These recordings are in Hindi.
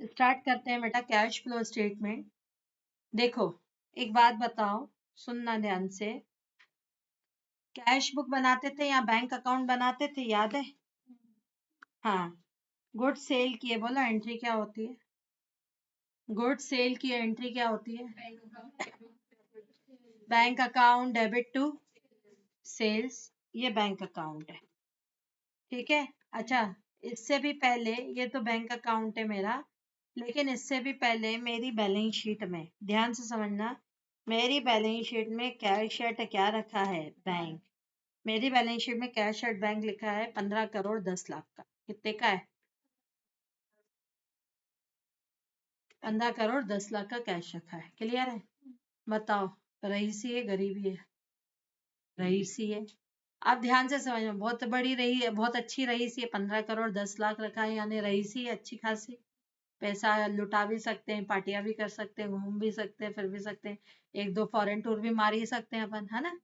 स्टार्ट करते हैं बेटा कैश फ्लो स्टेटमेंट। देखो एक बात बताओ, सुनना ध्यान से। कैश बुक बनाते थे या बैंक अकाउंट बनाते थे, याद है? हाँ। गुड सेल की है, बोलो एंट्री क्या होती है? गुड सेल की एंट्री क्या होती है? Bank account debit to sales, ये बैंक अकाउंट है। ठीक है। अच्छा, इससे भी पहले, ये तो बैंक अकाउंट है मेरा, लेकिन इससे भी पहले मेरी बैलेंस शीट में ध्यान से समझना, मेरी बैलेंस शीट में कैश एट क्या रखा है? बैंक। मेरी बैलेंस शीट में कैश एट बैंक लिखा है 15 करोड़ 10 लाख का। कितने का है? 15 करोड़ 10 लाख का कैश रखा है। क्लियर है? बताओ, रईसी है गरीबी है? रईसी है। आप ध्यान से समझो, बहुत बड़ी रही है, बहुत अच्छी रईसी है। 15 करोड़ 10 लाख रखा है यानी रईसी है अच्छी खासी। पैसा लुटा भी सकते हैं, पार्टियां भी कर सकते हैं, घूम भी सकते हैं, फिर भी सकते हैं, एक दो फॉरेन टूर भी मार ही सकते हैं अपन, है ना?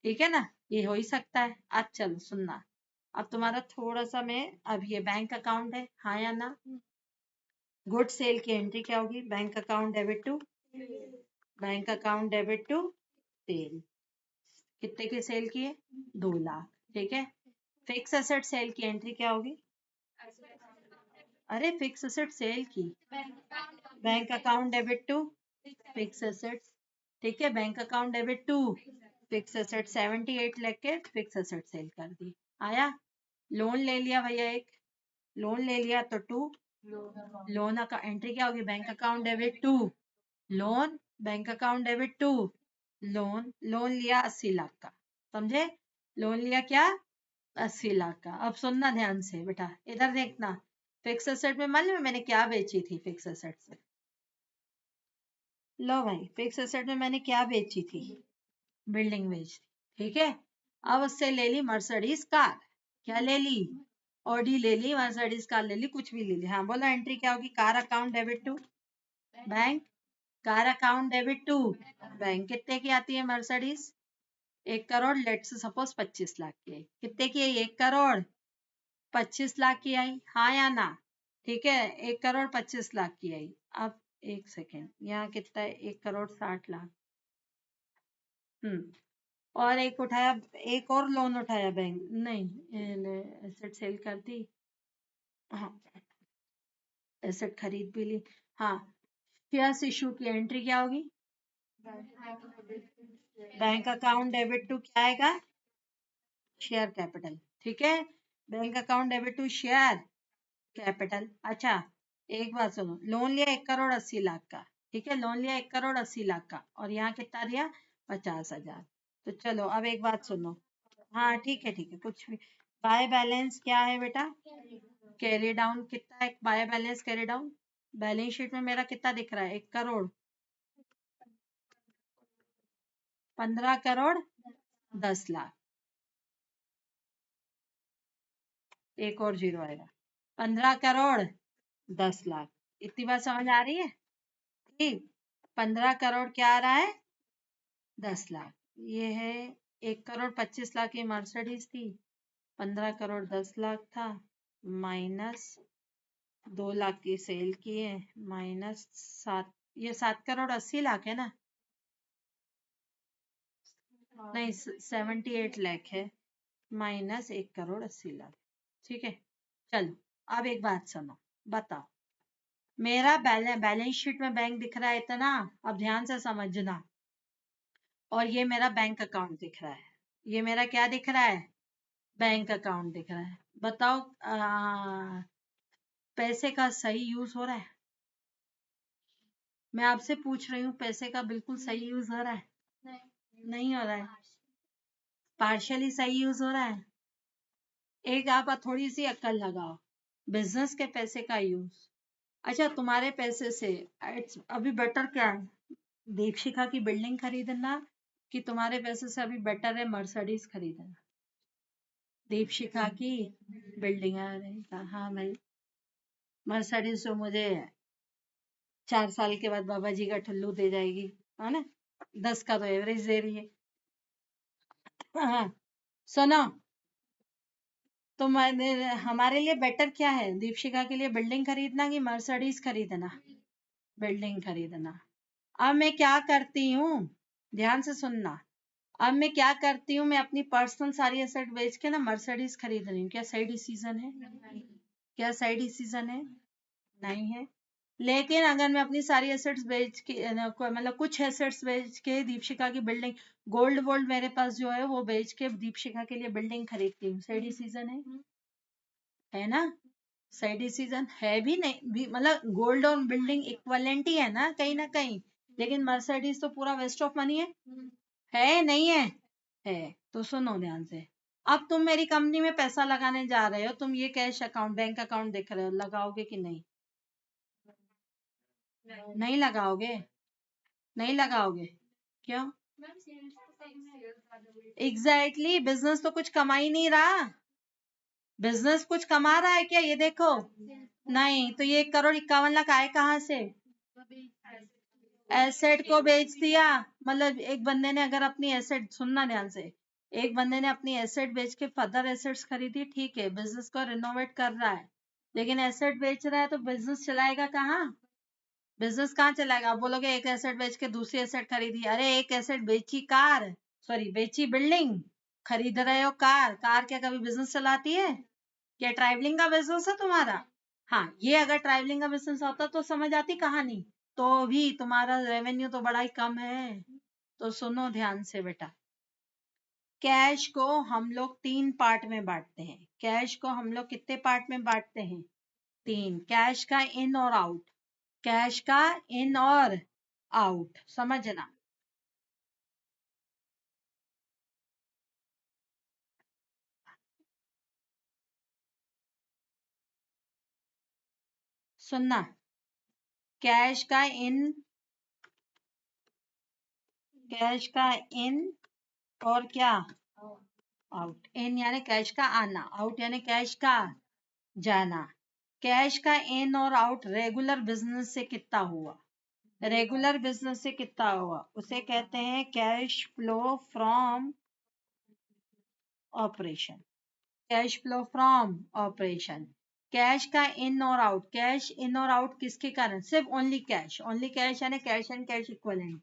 ठीक है ना, ये हो ही सकता है। अब चलो सुनना, अब तुम्हारा थोड़ा सा मैं, अब ये बैंक अकाउंट है, हाँ या ना? गुड सेल की एंट्री क्या होगी? Bank account debit to, bank account debit to sale. कितने की सेल की है? 2 लाख। ठीक है। फिक्स एसेट सेल की एंट्री क्या होगी? अरे फिक्स एसेट सेल की, bank account debit to fix assets. ठीक है, bank account debit to fix asset. 78 lakh के फिक्स एसेट सेल कर दी। आया? लोन ले लिया भैया एक, लोन ले लिया तो टू, लोन का एंट्री क्या होगी? Bank account debit to loan, bank account debit to loan. Loan लिया 80 लाख का, समझे? लोन लिया क्या? 80 लाख का। अब सुनना ध्यान से बेटा, इधर देखना। फिक्स एसेट में मालूम है मैंने क्या बेची थी? फिक्स एसेट से, लो भाई, फिक्स एसेट में मैंने क्या बेची थी? बिल्डिंग बेची थी। ठीक है। अब उससे ले ली मर्सिडीज कार। क्या ले ली? ऑडी ले ली, मर्सिडीज कार ले ली, कुछ भी ले ली। हाँ बोला, एंट्री क्या होगी? Car account debit to bank, car account debit to bank. कितने की आती है Mercedes? 1 crore, let's suppose 25 lakh की आई। कितने की आई? 1 करोड़ 25 लाख की आई, हाँ या ना? ठीक है, 1 करोड़ 25 लाख की आई। अब एक सेकेंड, यहाँ कितना है? 1 करोड़ 60 लाख। और एक उठाया, एक और लोन उठाया बैंक, नहीं एसेट सेल कर दी, हाँ एसेट खरीद भी ली। हाँ, शेयर्स इशू की एंट्री क्या होगी? बैंक अकाउंट डेबिट टू क्या आएगा? Share capital. ठीक है, bank account debit to share capital. अच्छा, एक बात सुनो, लोन लिया 1 करोड़ 80 लाख का। ठीक है, लोन लिया 1 करोड़ 80 लाख का, और यहाँ कितना दिया? 50,000। तो चलो अब एक बात सुनो, हाँ ठीक है ठीक है, कुछ भी। बाय बैलेंस क्या है बेटा? Carry down. कितना है by balance carry down? Balance sheet में मेरा कितना दिख रहा है? 1 करोड़ 15 करोड़ 10 लाख। एक और जीरो आएगा। 15 करोड़ 10 लाख। इतनी बात समझ आ रही है? ठीक। 15 करोड़ क्या आ रहा है? 10 लाख। ये है, 1 करोड़ 25 लाख की मर्सिडीज थी, 15 करोड़ 10 लाख था, माइनस 2 लाख की सेल की है, माइनस 7, ये 7 करोड़ 80 लाख है ना? नहीं, 78 लाख है, माइनस 1 करोड़ 80 लाख। ठीक है। चलो अब एक बात सुनो, बताओ, मेरा बैलेंस शीट में बैंक दिख रहा है इतना, अब ध्यान से समझना, और ये मेरा बैंक अकाउंट दिख रहा है। ये मेरा क्या दिख रहा है? बैंक अकाउंट दिख रहा है। बताओ, पैसे का सही यूज हो रहा है? मैं आपसे पूछ रही हूँ, पैसे का बिल्कुल सही यूज हो रहा है? नहीं हो रहा है, पार्शियली सही यूज हो रहा है। एक आप थोड़ी सी अक्ल लगाओ, बिजनेस के पैसे का यूज। अच्छा, तुम्हारे पैसे से अभी बेटर क्या है? दीपशिखा की बिल्डिंग खरीदना, कि तुम्हारे पैसे से अभी बेटर है मर्सिडीज खरीदना? दीपशिखा की बिल्डिंग आ रही, हाँ भाई, मर्सिडीज जो मुझे 4 साल के बाद बाबा जी का ठुल्लू दे जाएगी, है ना? 10 का तो एवरेज दे रही है। हाँ, सुनो, तो हमारे लिए बेटर क्या है दीपशिका के लिए, बिल्डिंग खरीदना कि मर्सिडीज खरीदना? बिल्डिंग खरीदना। अब मैं क्या करती हूँ, ध्यान से सुनना, अब मैं क्या करती हूँ, मैं अपनी पर्सनल सारी एसेट बेच के ना मर्सिडीज खरीद रही हूँ। क्या सही डिसीजन है? क्या सही डिसीजन है? नहीं है। लेकिन अगर मैं अपनी सारी एसेट्स बेच के मतलब कुछ एसेट्स बेच के दीपशिका की बिल्डिंग, गोल्ड वोल्ड मेरे पास जो है वो बेच के दीपशिका के लिए बिल्डिंग खरीदती हूँ, सही डिसीजन है ना? सही डिसीजन है भी नहीं भी, मतलब गोल्ड और बिल्डिंग इक्वलेंट ही है ना कहीं ना कहीं। लेकिन मर्सिडीज तो पूरा वेस्ट ऑफ मनी है नहीं है? है। तो सुनो ध्यान से, अब तुम मेरी कंपनी में पैसा लगाने जा रहे हो, तुम ये कैश अकाउंट बैंक अकाउंट देख रहे हो, लगाओगे कि नहीं? नहीं लगाओगे? नहीं लगाओगे? क्यों? एग्जैक्टली बिजनेस तो कुछ कमा ही नहीं रहा। बिजनेस कुछ कमा रहा है क्या ये देखो? नहीं, तो ये 1,51,00,000 आए कहाँ से? एसेट को बेच दिया। मतलब एक बंदे ने अगर अपनी एसेट, सुनना ध्यान से, एक बंदे ने अपनी एसेट बेच के फर्दर एसेट्स खरीदी, ठीक है, बिजनेस को रिनोवेट कर रहा है, लेकिन एसेट बेच रहा है तो बिजनेस चलाएगा कहाँ? बिजनेस कहाँ चलाएगा? आप बोलोगे एक एसेट बेच के दूसरी एसेट खरीदी, अरे एक एसेट बेची कार, सॉरी बेची बिल्डिंग, खरीद रहे हो कार, कार क्या कभी बिजनेस चलाती है? क्या ट्रैवलिंग का बिजनेस है तुम्हारा? हाँ, ये अगर ट्रैवलिंग का बिजनेस होता तो समझ आती कहानी। तो भी तुम्हारा रेवेन्यू तो बड़ा ही कम है। तो सुनो ध्यान से बेटा, कैश को हम लोग 3 पार्ट में बांटते हैं। कैश को हम लोग कितने पार्ट में बांटते हैं? 3। कैश का इन और आउट, कैश का इन और आउट, समझना। सुनना, कैश का इन, कैश का इन और क्या? आउट। इन यानी कैश का आना, आउट यानी कैश का जाना। कैश का इन और आउट रेगुलर बिजनेस से कितना हुआ, रेगुलर बिजनेस से कितना हुआ, उसे कहते हैं cash flow from operation. Cash flow from operation. Cash का इन और आउट, कैश इन और आउट किसके कारण? सिर्फ ओनली कैश, ओनली कैश यानी cash and cash equivalent.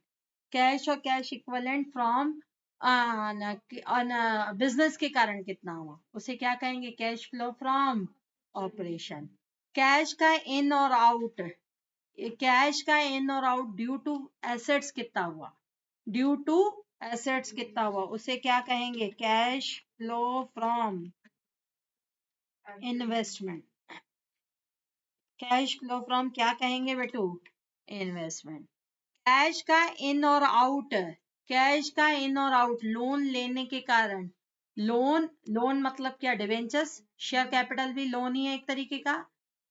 Cash और कैश इक्विवेलेंट फ्रॉम बिजनेस के कारण कितना हुआ, उसे क्या कहेंगे? Cash flow from operation. Cash का इन और आउट, कैश का इन और आउट ड्यू टू एसेट्स कितना हुआ, ड्यू टू एसेट्स कितना हुआ, उसे क्या कहेंगे? Cash flow from investment. Cash flow from क्या कहेंगे बेटू? इन्वेस्टमेंट। कैश का इन और आउट, कैश का इन और आउट लोन लेने के कारण, लोन, लोन मतलब क्या? डिवेंचर्स, शेयर कैपिटल भी लोन ही है एक तरीके का,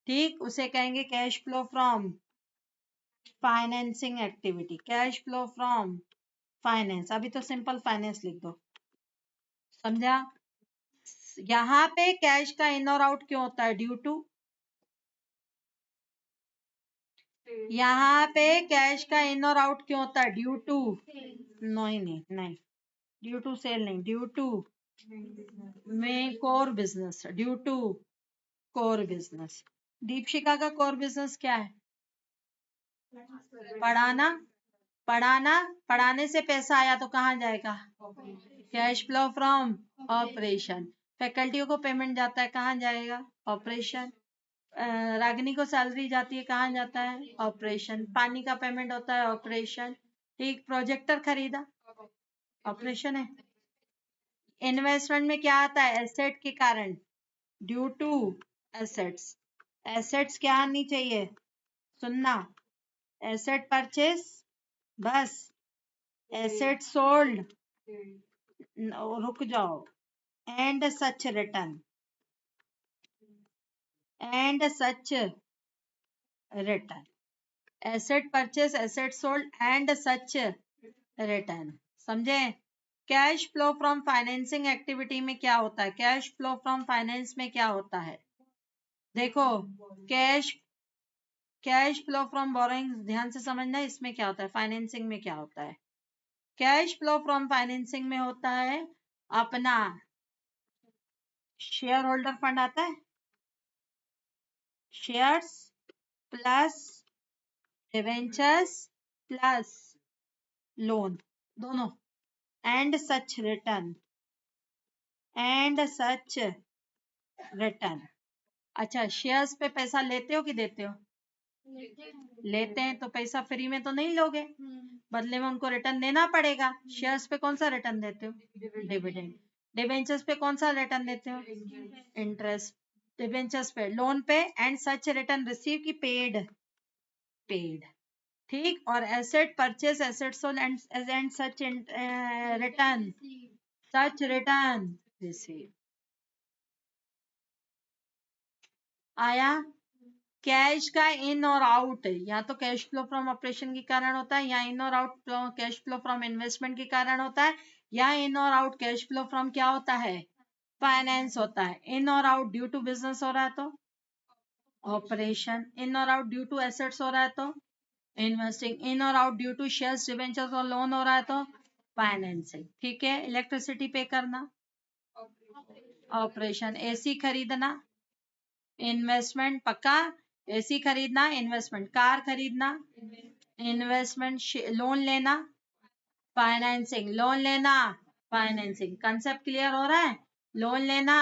ठीक, उसे कहेंगे cash flow from financing activity. Cash flow from finance, अभी तो सिंपल फाइनेंस लिख दो, समझा? यहाँ पे कैश का इन और आउट क्यों होता है? ड्यू टू, यहाँ पे कैश का इन और आउट क्यों होता है? ड्यू टू, नहीं नहीं नहीं, ड्यू टू सेल नहीं, ड्यू टू में core business, due to core business. Deepshika का कोर बिजनेस क्या है? पढ़ाना। पढ़ाना, पढ़ाने से पैसा आया तो कहाँ जाएगा? Cash flow from operation. फैकल्टियों को पेमेंट जाता है, कहाँ जाएगा? ऑपरेशन। रागिनी को सैलरी जाती है, कहाँ जाता है? ऑपरेशन। पानी का पेमेंट होता है, ऑपरेशन। ठीक, प्रोजेक्टर खरीदा, ऑपरेशन है। इन्वेस्टमेंट में क्या आता है? एसेट के कारण, ड्यू टू एसेट्स। एसेट्स क्या आनी चाहिए? सुनना, एसेट परचेस, बस, एसेट सोल्ड, रुक जाओ, and such return, and such return. Asset purchase, asset sold and such return, समझे? Cash flow from financing activity में क्या होता है? कैश फ्लो फ्रॉम फाइनेंस में क्या होता है? देखो, cash, cash flow from borrowing, ध्यान से समझना इसमें क्या होता है, फाइनेंसिंग में क्या होता है। कैश फ्लो फ्रॉम फाइनेंसिंग में होता है अपना शेयर होल्डर फंड आता है, shares plus debentures plus loan दोनों, and such return, and such return. अच्छा, शेयर्स पे पैसा लेते हो कि देते हो? लेते हैं तो पैसा फ्री में तो नहीं लोगे, बदले में उनको रिटर्न देना पड़ेगा। शेयर्स पे कौन सा रिटर्न देते हो? डिविडेंड। डिबेंचर्स पे कौन सा रिटर्न देते हो? इंटरेस्ट। डिबेंचर्स पे, लोन पे एंड सच रिटर्न रिसीव की पेड, पेड। ठीक, और asset purchase, asset sold and such return, such return receive. आया? कैश का इन और आउट, या तो कैश फ्लो फ्रॉम ऑपरेशन के कारण होता है, या इन और out cash flow from investment के कारण होता है, या इन और आउट कैश फ्लो फ्रॉम क्या होता है? फाइनेंस होता है। इन और आउट ड्यू टू बिजनेस हो रहा है तो ऑपरेशन, इन और आउट ड्यू टू एसेट्स हो रहा है तो इन्वेस्टिंग, इन और out due to shares debentures और लोन हो रहा है तो फाइनेंसिंग। ठीक है, इलेक्ट्रिसिटी पे करना ऑपरेशन, एसी खरीदना इन्वेस्टमेंट, पक्का? एसी खरीदना इन्वेस्टमेंट, कार खरीदना इन्वेस्टमेंट, लोन लेना फाइनेंसिंग, लोन लेना फाइनेंसिंग। कंसेप्ट क्लियर हो रहा है? लोन लेना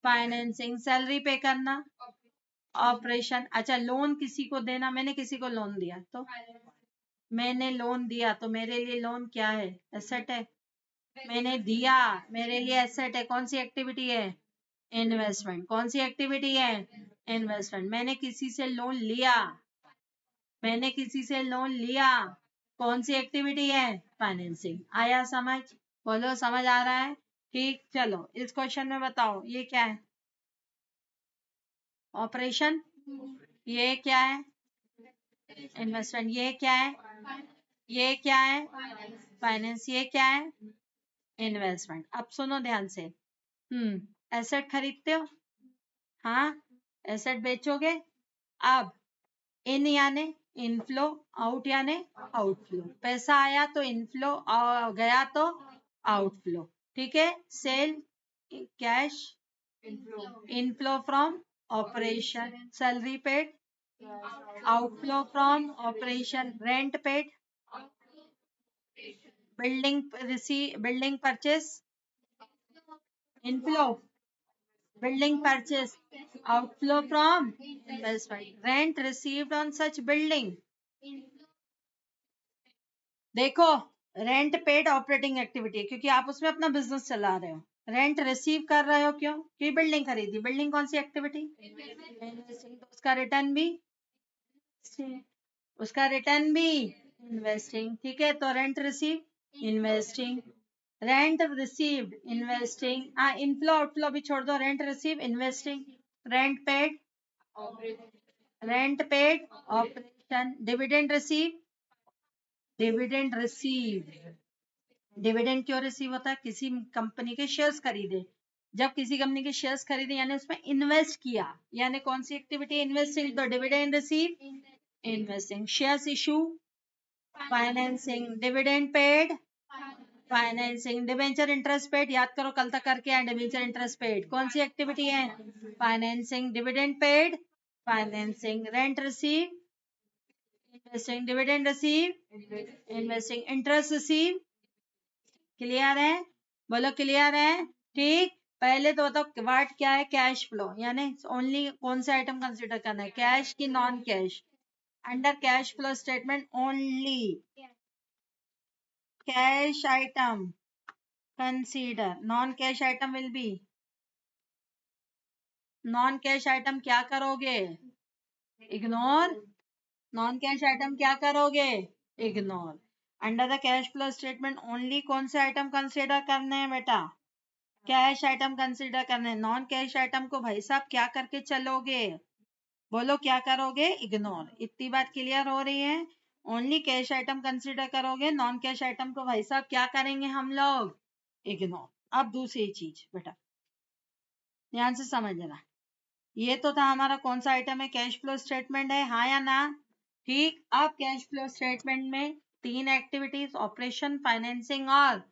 फाइनेंसिंग, सैलरी पे करना ऑपरेशन। अच्छा, लोन किसी को देना, मैंने किसी को लोन दिया तो मैंने लोन दिया तो मेरे लिए लोन क्या है? एसेट है। मैंने दिया, मेरे लिए एसेट है। कौन सी एक्टिविटी है? इन्वेस्टमेंट। कौन सी एक्टिविटी है? इन्वेस्टमेंट। मैंने किसी से लोन लिया, मैंने किसी से लोन लिया, कौन सी एक्टिविटी है? फाइनेंसिंग। आया समझ? बोलो समझ आ रहा है? ठीक, चलो इस क्वेश्चन में बताओ ये क्या है? ऑपरेशन। ये क्या है? इन्वेस्टमेंट। ये क्या है? ये क्या है? फाइनेंस। ये क्या है? इन्वेस्टमेंट। अब सुनो ध्यान से। एसेट खरीदते हो, हाँ, एसेट बेचोगे। अब इन यानी इनफ्लो, आउट यानी आउटफ्लो। पैसा आया तो इनफ्लो, गया तो आउटफ्लो। ठीक है, sale cash, inflow from operation, salary paid, outflow from operation, rent paid, building receive, building purchase, inflow, building purchase, outflow from investment, rent received on such building। देखो, रेंट पेड ऑपरेटिंग एक्टिविटी है क्योंकि आप उसमें अपना बिजनेस चला रहे हो। रेंट रिसीव कर रहे हो क्यों? क्योंकि बिल्डिंग खरीदी। बिल्डिंग कौन सी एक्टिविटी? इन्वेस्टिंग। तो उसका रिटर्न भी, उसका रिटर्न भी इन्वेस्टिंग। ठीक है, तो rent receive investing, rent received investing. Inflow outflow भी छोड़ दो, rent receive investing, rent paid, rent paid operation, dividend receive, dividend receive. Dividend क्यों रिसीव होता है? किसी कंपनी के शेयर्स खरीदे, जब किसी कंपनी के शेयर्स खरीदे यानी उसमें इन्वेस्ट किया, यानी कौन सी एक्टिविटी? इन्वेस्टिंग, तो dividend receive investing. Shares issue financing, dividend paid financing, debenture interest paid, याद करो कल तक करके आए। डिबेंचर इंटरेस्ट पेड कौन सी एक्टिविटी है? Financing. Dividend paid financing, rent receive investing, dividend receive investing, interest receive. Clear है? बोलो क्लियर है? ठीक, पहले तो बताओ वर्ड क्या है? कैश फ्लो, यानी ओनली कौन से आइटम कंसिडर करना है? कैश की non cash? Under cash flow statement only cash item consider, non cash item will be, non cash item क्या करोगे? इग्नोर। नॉन कैश आइटम क्या करोगे? Ignore. Under the cash flow statement only कौन से आइटम कंसीडर करने हैं बेटा? कैश आइटम कंसीडर करने हैं। नॉन कैश आइटम को भाई साहब क्या करके चलोगे? बोलो क्या करोगे? इग्नोर। इतनी बात क्लियर हो रही है? ओनली कैश आइटम कंसीडर करोगे, नॉन कैश आइटम को भाई साहब क्या करेंगे हम लोग? इग्नोर। अब दूसरी चीज बेटा ध्यान से समझना, ये तो था हमारा कौन सा आइटम है? कैश फ्लो स्टेटमेंट है, हाँ या ना? ठीक, अब कैश फ्लो स्टेटमेंट में तीन एक्टिविटीज, ऑपरेशन, फाइनेंसिंग और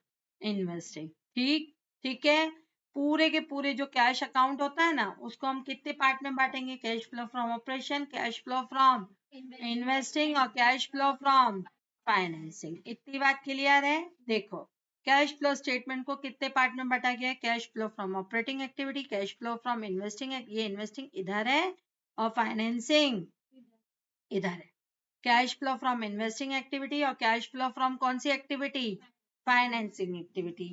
इन्वेस्टिंग। ठीक, ठीक है। पूरे के पूरे जो कैश अकाउंट होता है ना, उसको हम कितने पार्ट में बांटेंगे? Cash flow from operation, cash flow from investing और कैश फ्लो फ्रॉम फाइनेंसिंग। इतनी बात क्लियर है? देखो, कैश फ्लो स्टेटमेंट को कितने पार्ट में बांटा गया है? Cash flow from operating activity, cash flow from investing, ये इन्वेस्टिंग इधर है और फाइनेंसिंग इधर है। Cash flow from investing activity और कैश फ्लो फ्रॉम कौन सी एक्टिविटी? Financing activity.